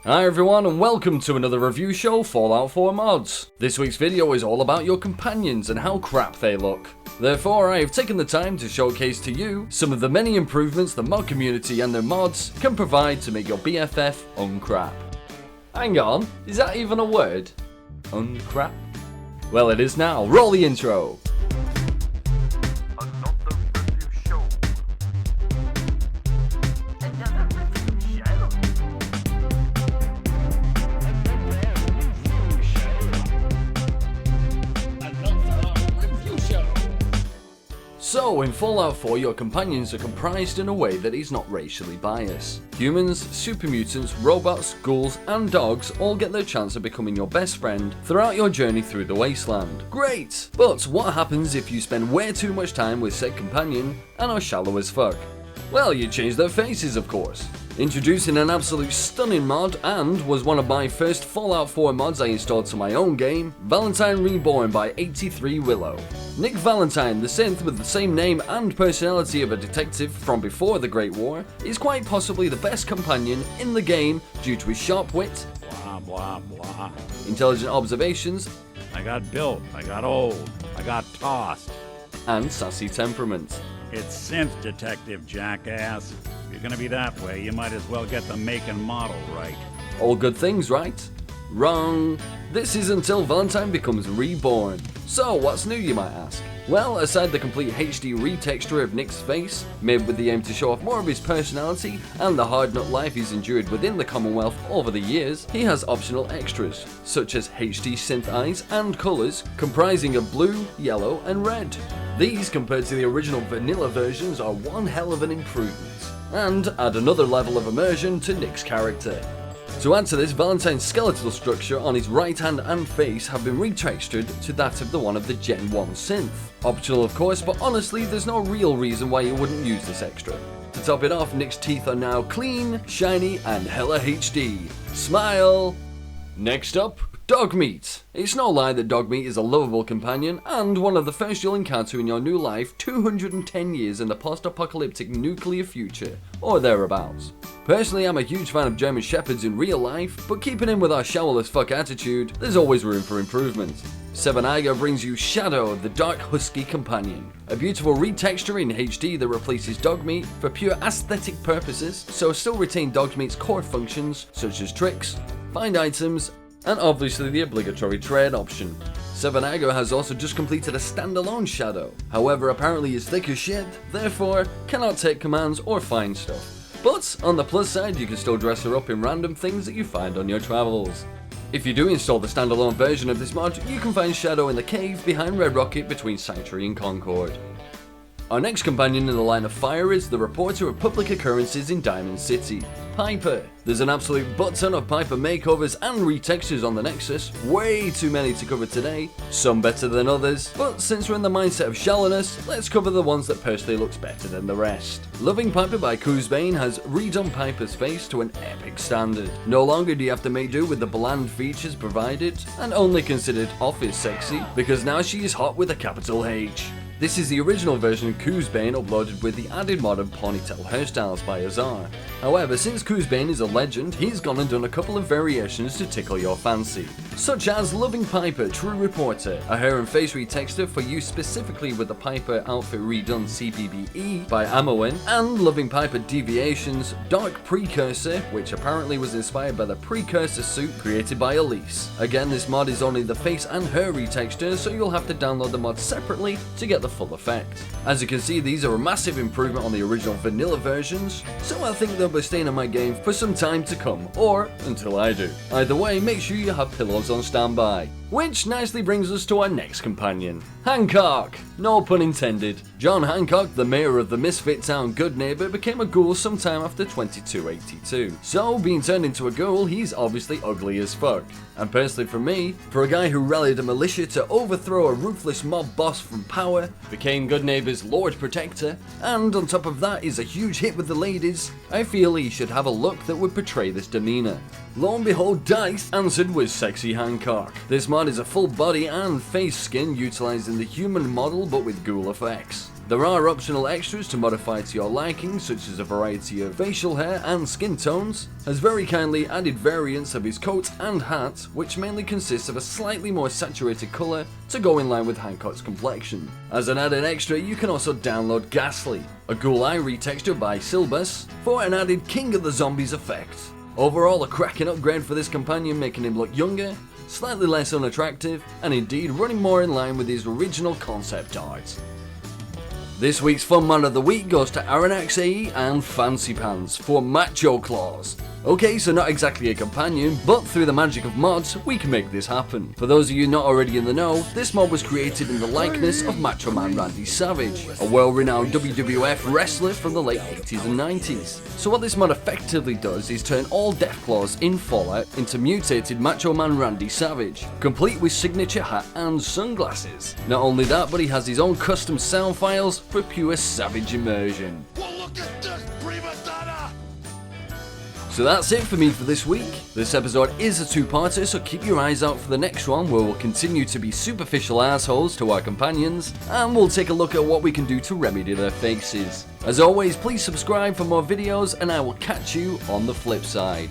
Hi everyone and welcome to another review show, Fallout 4 Mods. This week's video is all about your companions and how crap they look. Therefore, I have taken the time to showcase to you some of the many improvements the mod community and their mods can provide to make your BFF uncrap. Hang on, is that even a word? Uncrap? Well, it is now. Roll the intro. So, in Fallout 4, your companions are comprised in a way that is not racially biased. Humans, super mutants, robots, ghouls, and dogs all get their chance of becoming your best friend throughout your journey through the wasteland. Great! But what happens if you spend way too much time with said companion and are shallow as fuck? Well, you change their faces, of course. Introducing an absolute stunning mod, and was one of my first Fallout 4 mods I installed to my own game, Valentine Reborn by 83 Willow. Nick Valentine, the synth with the same name and personality of a detective from before the Great War, is quite possibly the best companion in the game due to his sharp wit, blah blah blah, intelligent observations, I got built, I got old, I got tossed, and sassy temperament. It's synth detective, jackass. If you're gonna be that way, you might as well get the make and model right. All good things, right? Wrong. This is until Valentine becomes reborn. So what's new, you might ask? Well, aside the complete HD retexture of Nick's face, made with the aim to show off more of his personality and the hard nut life he's endured within the Commonwealth over the years, he has optional extras, such as HD synth eyes and colours comprising of blue, yellow and red. These, compared to the original vanilla versions, are one hell of an improvement, and add another level of immersion to Nick's character. To add to this, Valentine's skeletal structure on his right hand and face have been retextured to that of the one of the Gen 1 synth. Optional of course, but honestly there's no real reason why you wouldn't use this extra. To top it off, Nick's teeth are now clean, shiny and hella HD. Smile! Next up, Dogmeat. It's no lie that Dogmeat is a lovable companion and one of the first you'll encounter in your new life 210 years in the post-apocalyptic nuclear future, or thereabouts. Personally, I'm a huge fan of German Shepherds in real life, but keeping in with our showerless fuck attitude, there's always room for improvement. Seveniger brings you Shadow, the dark Husky companion. A beautiful retexture in HD that replaces Dogmeat for pure aesthetic purposes, so still retain Dogmeat's core functions such as tricks, find items, and obviously the obligatory trade option. Seveniger has also just completed a standalone Shadow, however apparently is thick as shit, therefore cannot take commands or find stuff. But on the plus side, you can still dress her up in random things that you find on your travels. If you do install the standalone version of this mod, you can find Shadow in the cave behind Red Rocket between Sanctuary and Concord. Our next companion in the line of fire is the reporter of public occurrences in Diamond City, Piper. There's an absolute butt ton of Piper makeovers and retextures on the Nexus, way too many to cover today, some better than others, but since we're in the mindset of shallowness, let's cover the ones that personally looks better than the rest. Loving Piper by Kuzbane has redone Piper's face to an epic standard. No longer do you have to make do with the bland features provided, and only considered office sexy, because now she is hot with a capital H. This is the original version of Kuzbane uploaded with the added mod of Ponytail hairstyles by Azar. However, since Kuzbane is a legend, he's gone and done a couple of variations to tickle your fancy, such as Loving Piper True Reporter, a hair and face retexture for use specifically with the Piper outfit Redone CBBE by Amowin, and Loving Piper Deviations Dark Precusor, which apparently was inspired by the Precusor suit created by Elise. Again, this mod is only the face and hair retexture, so you'll have to download the mod separately to get the full effect. As you can see, these are a massive improvement on the original vanilla versions, so I think they'll be staying in my game for some time to come, or until I do. Either way, make sure you have pillows on standby. Which nicely brings us to our next companion, Hancock. No pun intended. John Hancock, the mayor of the Misfit town Goodneighbor, became a ghoul sometime after 2282. So, being turned into a ghoul, he's obviously ugly as fuck. And personally for me, for a guy who rallied a militia to overthrow a ruthless mob boss from power, became Goodneighbor's Lord Protector, and on top of that is a huge hit with the ladies, I feel he should have a look that would portray this demeanor. Lo and behold, DICE answered with Sexy Hancock. This mod is a full body and face skin utilizing the human model but with ghoul effects. There are optional extras to modify to your liking, such as a variety of facial hair and skin tones, has very kindly added variants of his coat and hat, which mainly consists of a slightly more saturated colour to go in line with Hancock's complexion. As an added extra, you can also download Gastly, a ghoul eye retexture by Silbus, for an added King of the Zombies effect. Overall, a cracking upgrade for this companion, making him look younger, slightly less unattractive, and indeed running more in line with his original concept art. This week's Fun Man of the Week goes to Aranax AE and Fancy Pants for Macho Claws. Okay, so not exactly a companion, but through the magic of mods, we can make this happen. For those of you not already in the know, this mod was created in the likeness of Macho Man Randy Savage, a well-renowned WWF wrestler from the late 80s and 90s. So what this mod effectively does is turn all Deathclaws in Fallout into mutated Macho Man Randy Savage, complete with signature hat and sunglasses. Not only that, but he has his own custom sound files for pure savage immersion. Well, look at this, prima donna! So that's it for me for this week. This episode is a two-parter, so keep your eyes out for the next one, where we'll continue to be superficial assholes to our companions, and we'll take a look at what we can do to remedy their faces. As always, please subscribe for more videos, and I will catch you on the flip side.